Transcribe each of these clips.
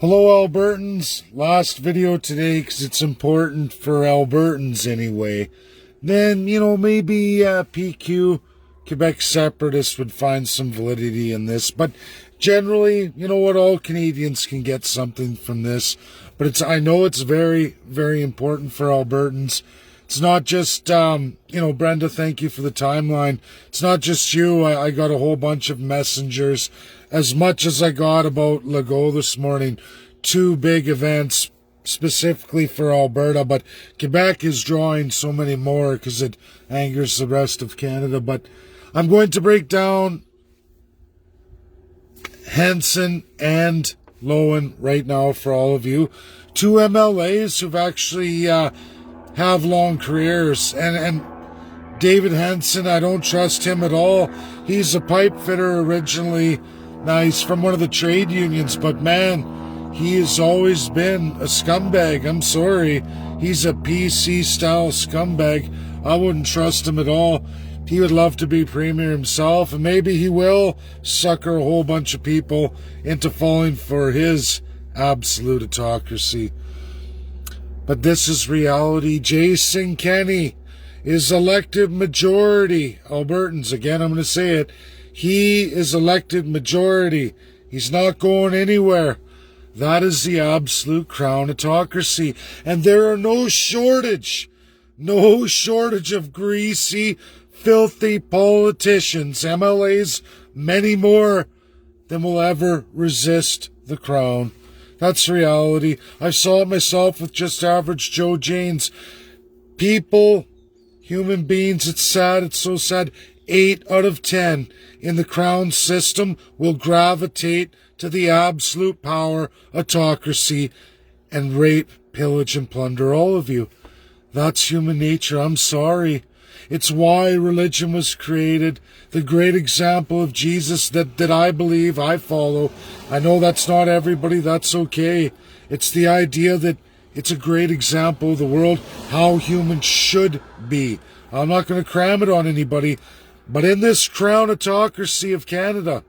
Hello Albertans, last video today because it's important for Albertans anyway. Then, maybe PQ, Quebec separatists would find some validity in this. But generally, all Canadians can get something from this. But I know it's very, very important for Albertans. It's not just, Brenda, thank you for the timeline. It's not just you. I got a whole bunch of messengers. As much as I got about Legault this morning, 2 big events specifically for Alberta, but Quebec is drawing so many more because it angers the rest of Canada. But I'm going to break down Hanson and Loewen right now for all of you. 2 MLAs who've actually have long careers. And David Hanson, I don't trust him at all. He's a pipe fitter originally. Now, he's from one of the trade unions, but man, he has always been a scumbag. I'm sorry. He's a PC-style scumbag. I wouldn't trust him at all. He would love to be premier himself, and maybe he will sucker a whole bunch of people into falling for his absolute autocracy. But this is reality. Jason Kenney is elected majority. Albertans, again, I'm going to say it. He is elected majority. He's not going anywhere. That is the absolute crown autocracy. And there are no shortage of greasy, filthy politicians, MLAs, many more than will ever resist the crown. That's reality. I saw it myself with just average Joe Janes. People, human beings, it's sad, it's so sad. 8 out of 10 in the crown system will gravitate to the absolute power autocracy and rape, pillage, and plunder all of you. That's human nature. I'm sorry. It's why religion was created. The great example of Jesus that I believe, I follow. I know that's not everybody. That's okay. It's the idea that it's a great example of the world, how humans should be. I'm not going to cram it on anybody. But in this crown autocracy of Canada,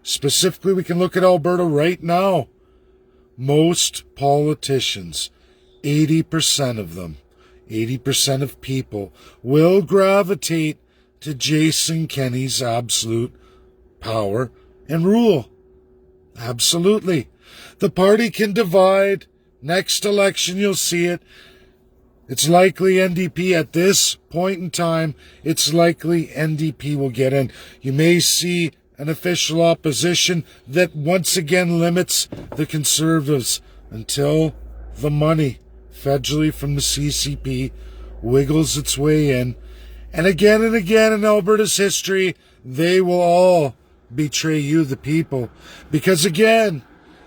specifically we can look at Alberta right now, most politicians, 80% of them, 80% of people will gravitate to Jason Kenney's absolute power and rule. Absolutely. The party can divide. Next election, you'll see it. It's likely NDP at this point in time, it's likely NDP will get in. You may see an official opposition that once again limits the Conservatives until the money federally from the CCP wiggles its way in. And again in Alberta's history, they will all betray you, the people. Because again,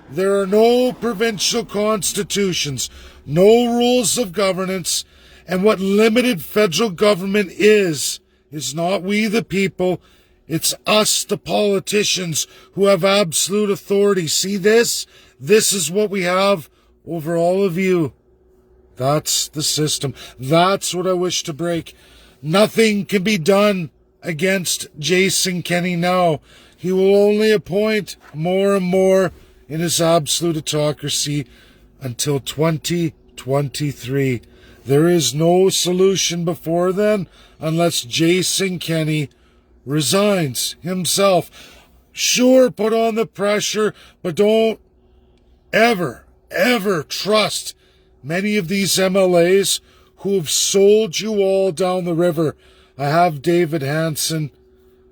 there are no provincial constitutions, no rules of governance, and what limited federal government is not we the people, it's us the politicians who have absolute authority. See this? This is what we have over all of you. That's the system. That's what I wish to break. Nothing can be done against Jason Kenney now. He will only appoint more and more in his absolute autocracy until 2023. There is no solution before then unless Jason Kenney resigns himself. Sure, put on the pressure, but don't ever trust many of these MLAs who have sold you all down the river. I have David Hanson.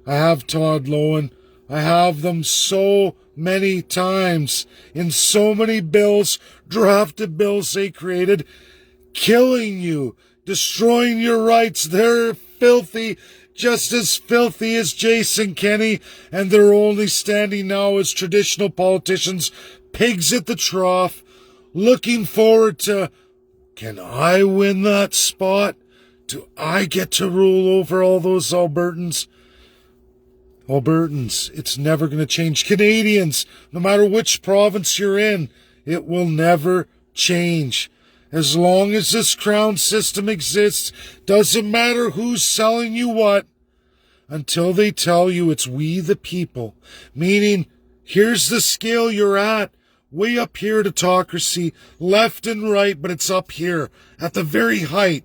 I have Todd Loewen. I have them so many times in so many bills, drafted bills they created, killing you, destroying your rights. They're filthy, just as filthy as Jason Kenney, and they're only standing now as traditional politicians, pigs at the trough, looking forward to, can I win that spot? Do I get to rule over all those Albertans? Albertans, it's never going to change. Canadians, no matter which province you're in, it will never change. As long as this crown system exists, doesn't matter who's selling you what, until they tell you it's we the people. Meaning, here's the scale you're at. way up here, autocracy, left and right, but it's up here at the very height.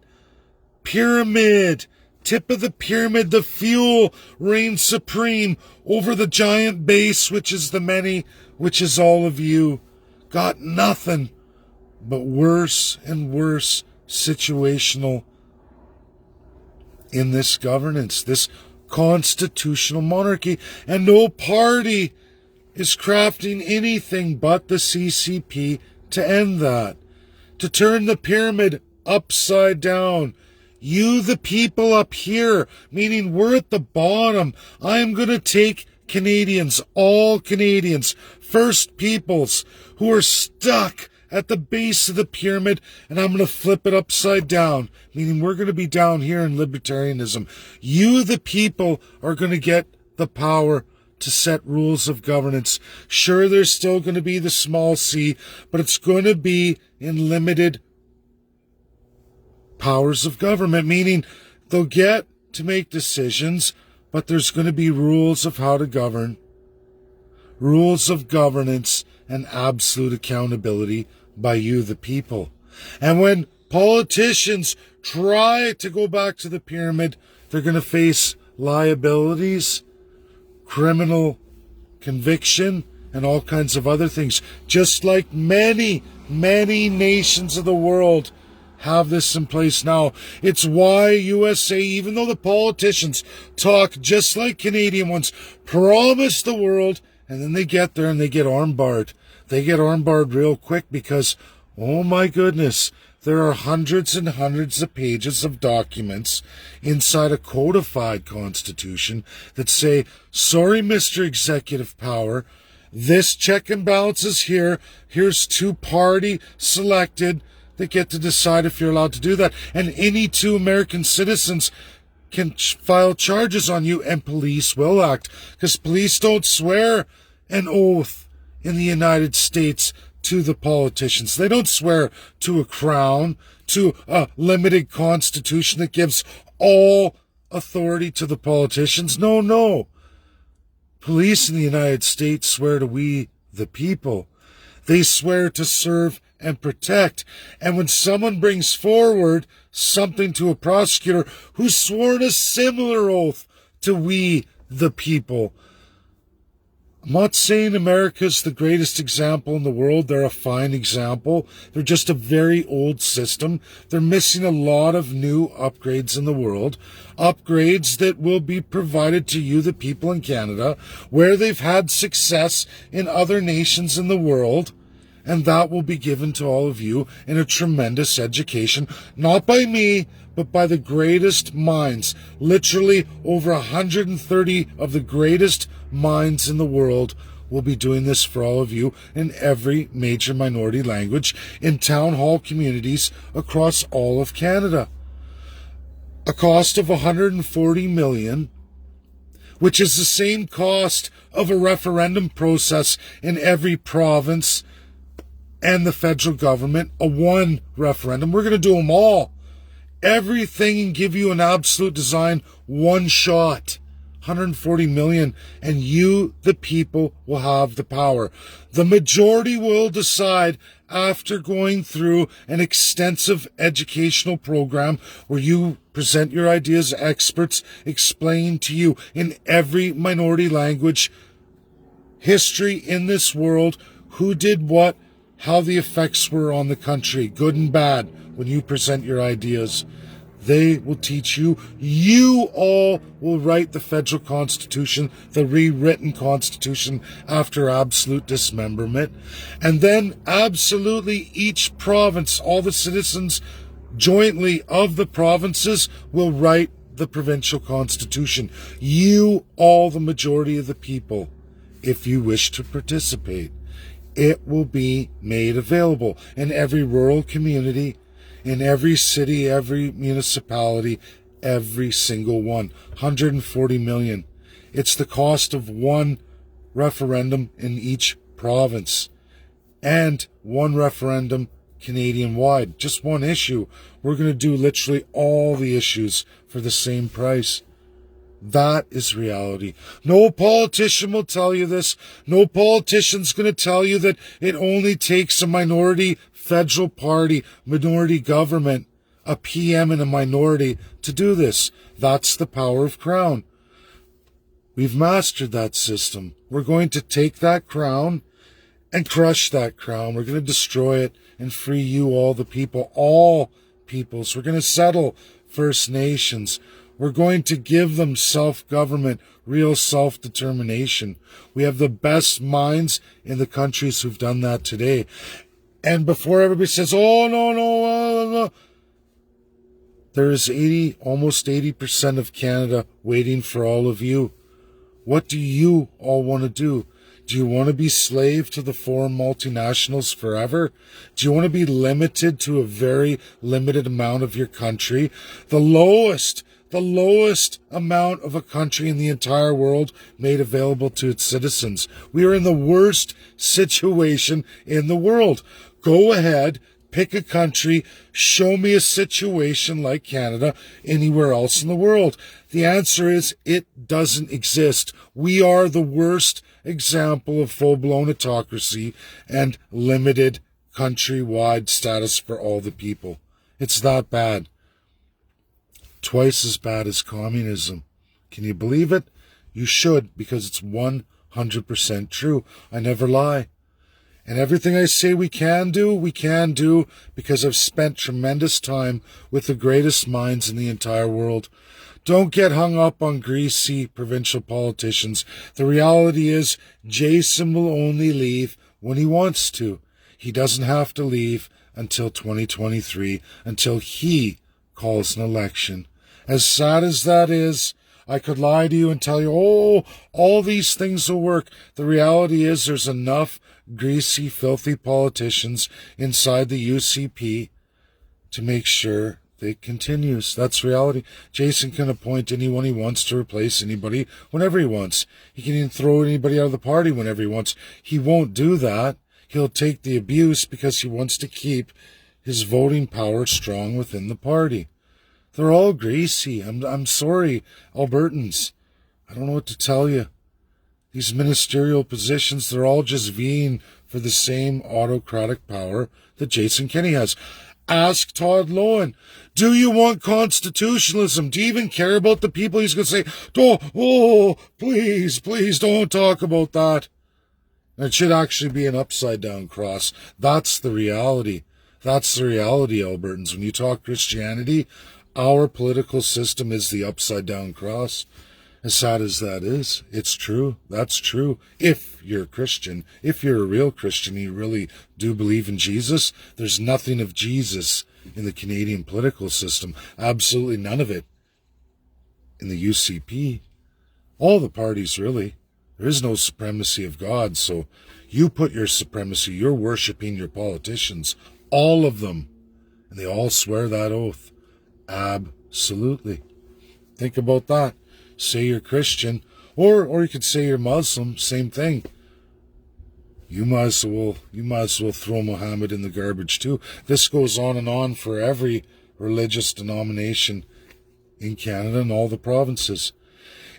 Pyramid, tip of the pyramid, the fuel reigns supreme over the giant base, which is the many, which is all of you. Got nothing but worse and worse situational in this governance, this constitutional monarchy, and no party is crafting anything but the CCP to end that, to turn the pyramid upside down. You, the people up here, meaning we're at the bottom. I am going to take Canadians, all Canadians, First Peoples, who are stuck at the base of the pyramid, and I'm going to flip it upside down, meaning we're going to be down here in libertarianism. You, the people, are going to get the power to set rules of governance. Sure, there's still going to be the small c, but it's going to be in limited powers of government, meaning they'll get to make decisions, but there's going to be rules of how to govern, rules of governance, and absolute accountability by you, the people. And when politicians try to go back to the pyramid, they're going to face liabilities, criminal conviction, and all kinds of other things, just like many, many nations of the world have this in place now. It's why USA, even though the politicians talk just like Canadian ones, promise the world, and then they get there and they get armbarred. They get armbarred real quick because, oh my goodness, there are hundreds and hundreds of pages of documents inside a codified constitution that say, sorry, Mr. Executive Power, this check and balance is here. Here's two-party selected that get to decide if you're allowed to do that. And any two American citizens can file charges on you, and police will act, because police don't swear an oath in the United States to the politicians. They don't swear to a crown, to a limited constitution that gives all authority to the politicians. No, no. Police in the United States swear to we, the people. They swear to serve and protect. And when someone brings forward something to a prosecutor who's sworn a similar oath to we, the people, I'm not saying America's the greatest example in the world. They're a fine example. They're just a very old system. They're missing a lot of new upgrades in the world. Upgrades that will be provided to you, the people in Canada, where they've had success in other nations in the world. And that will be given to all of you in a tremendous education, not by me, but by the greatest minds. Literally over 130 of the greatest minds in the world will be doing this for all of you in every major minority language in town hall communities across all of Canada. A cost of $140 million, which is the same cost of a referendum process in every province and the federal government, a one referendum. We're going to do them all. Everything, and give you an absolute design, one shot. 140 million, and you, the people, will have the power. The majority will decide after going through an extensive educational program where you present your ideas, experts explain to you in every minority language, history in this world, who did what, how the effects were on the country, good and bad, when you present your ideas. They will teach you. You all will write the federal constitution, the rewritten constitution after absolute dismemberment. And then absolutely each province, all the citizens jointly of the provinces will write the provincial constitution. You, all the majority of the people, if you wish to participate. It will be made available in every rural community, in every city, every municipality, every single one. 140 million. It's the cost of one referendum in each province and one referendum Canadian-wide. Just one issue. We're going to do literally all the issues for the same price. That is reality. No politician will tell you this. No politician's going to tell you that it only takes a minority federal party, minority government, a PM and a minority to do this. That's the power of Crown. We've mastered that system. We're going to take that crown and crush that crown. We're going to destroy it and free you, all the people, all peoples. We're going to settle First Nations. We're going to give them self-government, real self-determination. We have the best minds in the countries who've done that today. And before everybody says, oh, no, there's almost 80% of Canada waiting for all of you. What do you all want to do? Do you want to be slave to the foreign multinationals forever? Do you want to be limited to a very limited amount of your country? The lowest amount of a country in the entire world made available to its citizens. We are in the worst situation in the world. Go ahead, pick a country, show me a situation like Canada anywhere else in the world. The answer is it doesn't exist. We are the worst example of full-blown autocracy and limited countrywide status for all the people. It's that bad. Twice as bad as communism. Can you believe it? You should, because it's 100% true. I never lie. And everything I say we can do because I've spent tremendous time with the greatest minds in the entire world. Don't get hung up on greasy provincial politicians. The reality is Jason will only leave when he wants to. He doesn't have to leave until 2023, until he calls an election. As sad as that is, I could lie to you and tell you, oh, all these things will work. The reality is there's enough greasy, filthy politicians inside the UCP to make sure it continues. That's reality. Jason can appoint anyone he wants to replace anybody whenever he wants. He can even throw anybody out of the party whenever he wants. He won't do that. He'll take the abuse because he wants to keep his voting power strong within the party. They're all greasy. I'm sorry, Albertans. I don't know what to tell you. These ministerial positions, they're all just vying for the same autocratic power that Jason Kenney has. Ask Todd Loewen, do you want constitutionalism? Do you even care about the people? He's going to say, oh, please don't talk about that. And it should actually be an upside-down cross. That's the reality. That's the reality, Albertans. When you talk Christianity, our political system is the upside-down cross. As sad as that is, it's true. That's true. If you're a Christian, if you're a real Christian, you really do believe in Jesus, there's nothing of Jesus in the Canadian political system. Absolutely none of it in the UCP. All the parties, really. There is no supremacy of God, so you put your supremacy, you're worshiping your politicians, all of them, and they all swear that oath. Absolutely. Think about that. Say you're Christian, or you could say you're Muslim, same thing. You might as well throw Muhammad in the garbage too. This goes on and on for every religious denomination in Canada and all the provinces.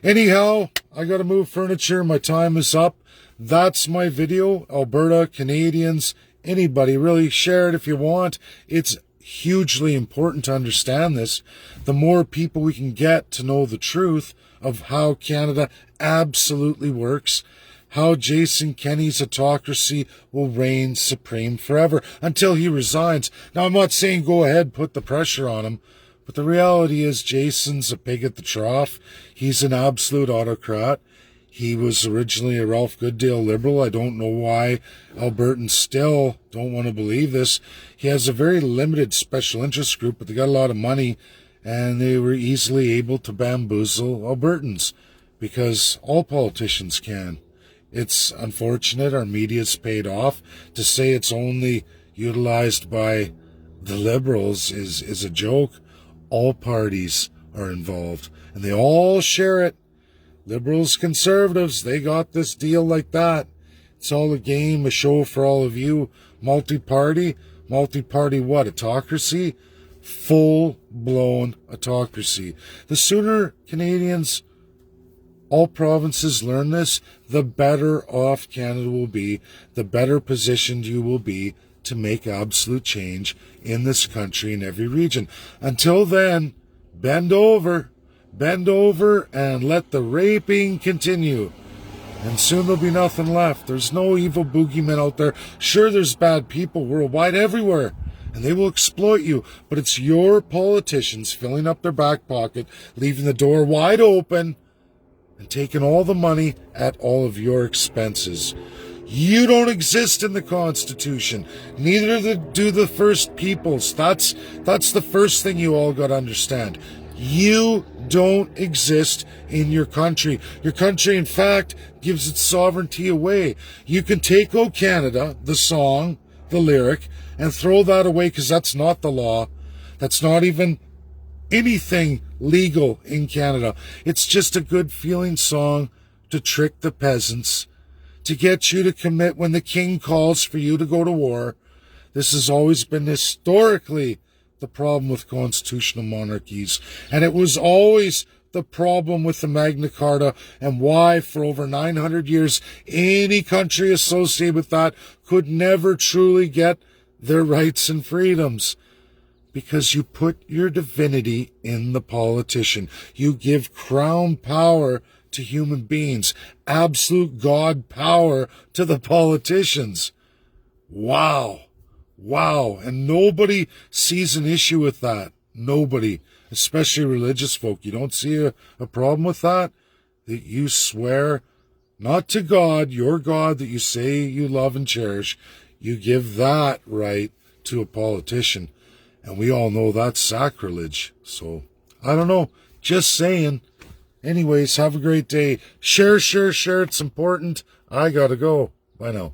Anyhow, I gotta move furniture. My time is up. That's my video. Alberta, Canadians, anybody, really share it if you want. It's hugely important to understand this. The more people we can get to know the truth of how Canada absolutely works, how Jason Kenney's autocracy will reign supreme forever until he resigns. Now, I'm not saying go ahead, put the pressure on him, but the reality is Jason's a pig at the trough. He's an absolute autocrat. He was originally a Ralph Goodale liberal. I don't know why Albertans still don't want to believe this. He has a very limited special interest group, but they got a lot of money, and they were easily able to bamboozle Albertans, because all politicians can. It's unfortunate our media's paid off. To say it's only utilized by the Liberals is a joke. All parties are involved, and they all share it. Liberals, Conservatives, they got this deal like that. It's all a game, a show for all of you. Multi-party what? Autocracy? Full-blown autocracy. The sooner Canadians all provinces learn this, the better off Canada will be, the better positioned you will be to make absolute change in this country in every region. Until then, bend over, and let the raping continue. And soon there'll be nothing left. There's no evil boogeymen out there. Sure, there's bad people worldwide everywhere, and they will exploit you. But it's your politicians filling up their back pocket, leaving the door wide open, and taking all the money at all of your expenses. You don't exist in the Constitution. Neither do the First Peoples. That's the first thing you all got to understand. You don't exist in your country. Your country, in fact, gives its sovereignty away. You can take O Canada, the song, the lyric, and throw that away because that's not the law. That's not even anything legal in Canada. It's just a good feeling song to trick the peasants, to get you to commit when the king calls for you to go to war. This has always been historically the problem with constitutional monarchies, and it was always the problem with the Magna Carta, and why for over 900 years any country associated with that could never truly get their rights and freedoms. Because you put your divinity in the politician. You give crown power to human beings, absolute God power to the politicians. Wow. And nobody sees an issue with that. Nobody, especially religious folk. You don't see a problem with that? That you swear not to God, your God that you say you love and cherish. You give that right to a politician. And we all know that's sacrilege. So, I don't know. Just saying. Anyways, have a great day. Share. It's important. I gotta go. Bye now.